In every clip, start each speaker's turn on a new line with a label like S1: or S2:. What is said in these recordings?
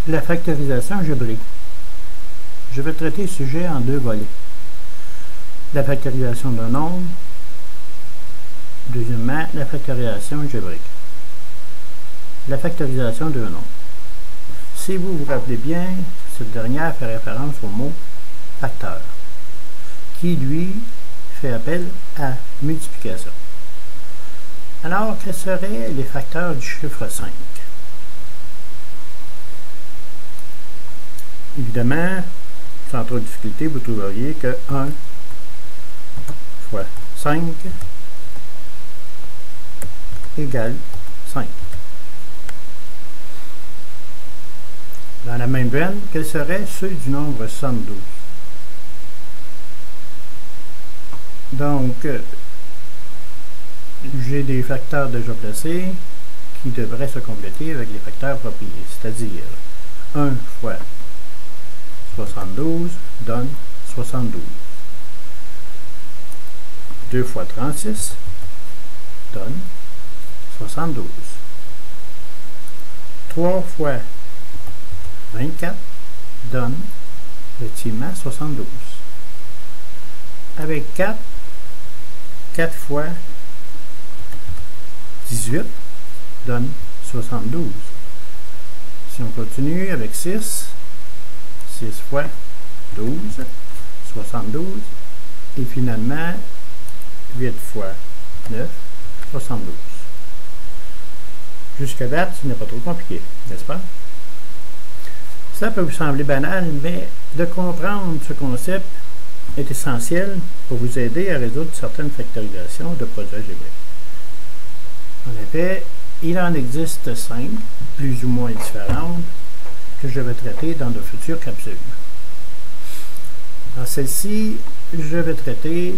S1: La factorisation algébrique. Je vais traiter ce sujet en deux volets. La factorisation d'un nombre. Deuxièmement, la factorisation algébrique. La factorisation d'un nombre. Si vous vous rappelez bien, cette dernière fait référence au mot facteur, qui lui fait appel à multiplication. Alors, quels seraient les facteurs du chiffre 5? Évidemment, sans trop de difficulté, vous trouveriez que 1 fois 5 égale 5. Dans la même veine, quels seraient ceux du nombre 72? Donc, j'ai des facteurs déjà placés qui devraient se compléter avec les facteurs appropriés, c'est-à-dire 1 fois 72 donne 72. 2 fois 36 donne 72. 3 fois 24 donne effectivement 72. Avec 4 fois 18 donne 72. Si on continue avec 6 fois 12, 72. Et finalement, 8 fois 9, 72. Jusqu'à date, ce n'est pas trop compliqué, n'est-ce pas? Cela peut vous sembler banal, mais de comprendre ce concept est essentiel pour vous aider à résoudre certaines factorisations de produits algébriques. En effet, il en existe 5, plus ou moins différentes, que je vais traiter dans de futures capsules. Dans celle-ci, je vais traiter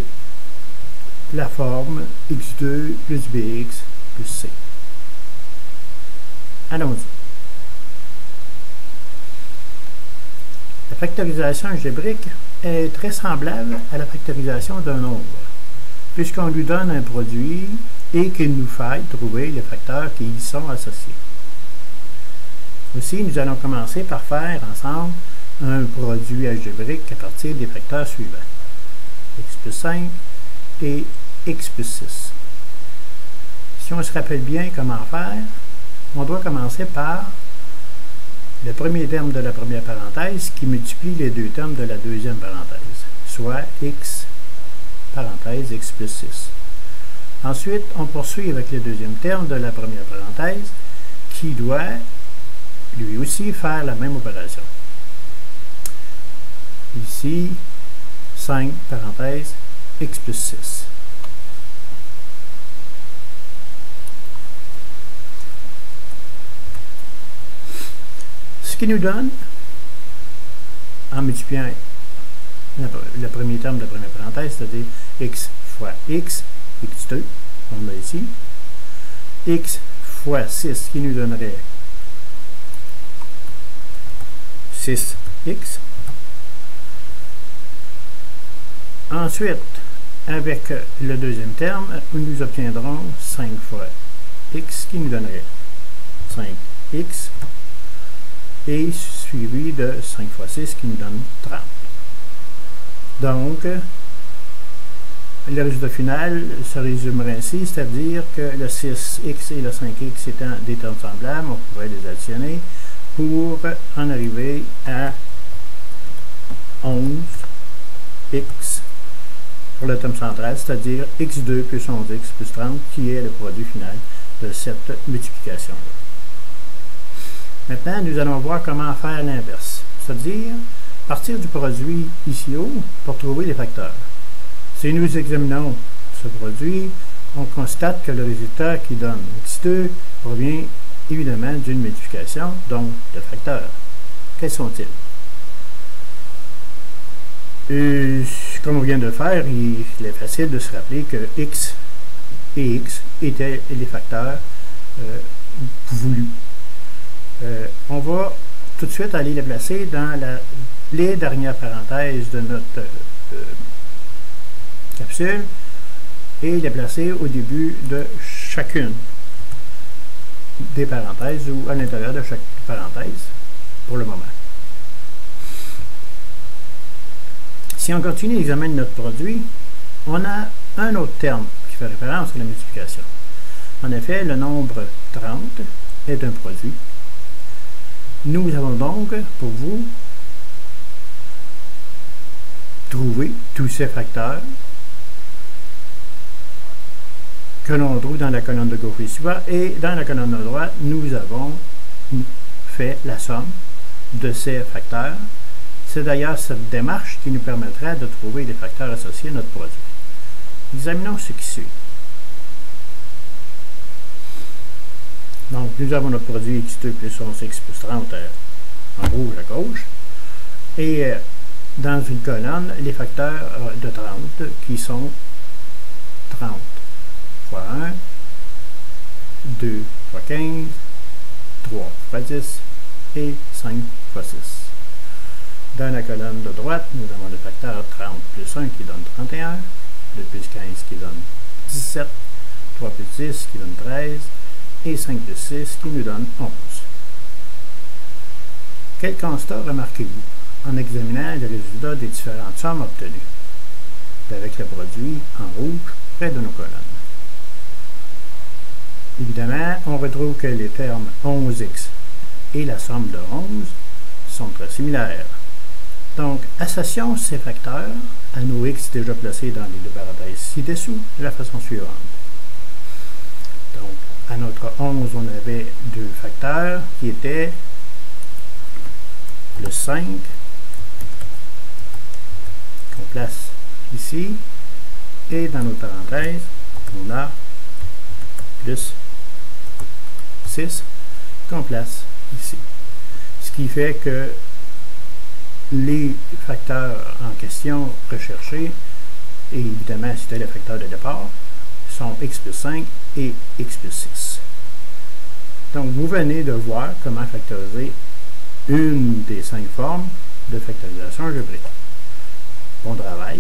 S1: la forme x2 plus bx plus c. Allons-y. La factorisation algébrique est très semblable à la factorisation d'un nombre, puisqu'on lui donne un produit et qu'il nous faille trouver les facteurs qui y sont associés. Aussi, nous allons commencer par faire ensemble un produit algébrique à partir des facteurs suivants, x plus 5 et x plus 6. Si on se rappelle bien comment faire, on doit commencer par le premier terme de la première parenthèse qui multiplie les deux termes de la deuxième parenthèse, soit x parenthèse x plus 6. Ensuite, on poursuit avec le deuxième terme de la première parenthèse qui doit lui aussi faire la même opération. Ici, 5 parenthèse x plus 6. Ce qui nous donne, en multipliant le premier terme de la première parenthèse, c'est-à-dire x fois x, x2, on a ici, x fois 6 qui nous donnerait 6x. Ensuite, avec le deuxième terme, nous obtiendrons 5 fois x qui nous donnerait 5x et suivi de 5 fois 6 qui nous donne 30. Donc, le résultat final se résumerait ainsi, c'est-à-dire que le 6x et le 5x étant des termes semblables, on pourrait les additionner pour en arriver à 11x pour le terme central, c'est-à-dire x2 plus 11x plus 30, qui est le produit final de cette multiplication-là. Maintenant, nous allons voir comment faire l'inverse, c'est-à-dire partir du produit ici haut pour trouver les facteurs. Si nous examinons ce produit, on constate que le résultat qui donne x2 provient évidemment d'une multiplication, donc de facteurs. Quels sont-ils? Comme on vient de le faire, il est facile de se rappeler que x et x étaient les facteurs voulus. On va tout de suite aller les placer dans les dernières parenthèses de notre capsule et les placer au début de chacune des parenthèses ou à l'intérieur de chaque parenthèse. pour le moment. Si on continue l'examen de notre produit, on a un autre terme qui fait référence à la multiplication. En effet, le nombre 30 est un produit. Nous avons donc, pour vous, trouvé tous ces facteurs que l'on trouve dans la colonne de gauche ici-bas, et dans la colonne de droite, nous avons fait la somme de ces facteurs. C'est d'ailleurs cette démarche qui nous permettra de trouver les facteurs associés à notre produit. Examinons ce qui suit. Donc, nous avons notre produit x2 plus 11x plus 30 en rouge à gauche. Et dans une colonne, les facteurs de 30 qui sont 30 fois 1, 2 fois 15, 3 fois 10 et 5 fois 6. Dans la colonne de droite, nous avons le facteur 30 plus 1 qui donne 31, 2 plus 15 qui donne 17, 3 plus 10 qui donne 13, et 5 plus 6 qui nous donne 11. Quel constat remarquez-vous en examinant les résultats des différentes sommes obtenues, avec le produit en rouge près de nos colonnes? Évidemment, on retrouve que les termes 11x et la somme de 11 sont très similaires. Donc, associons ces facteurs à nos x déjà placés dans les deux parenthèses ci-dessous de la façon suivante. Donc, à notre 11, on avait deux facteurs qui étaient le 5, qu'on place ici, et dans nos parenthèses, on a plus 6 qu'on place ici. Ce qui fait que les facteurs en question recherchés, et évidemment c'était le facteur de départ, sont x plus 5 et x plus 6. Donc vous venez de voir comment factoriser une des 5 formes de factorisation algébrique. Bon travail!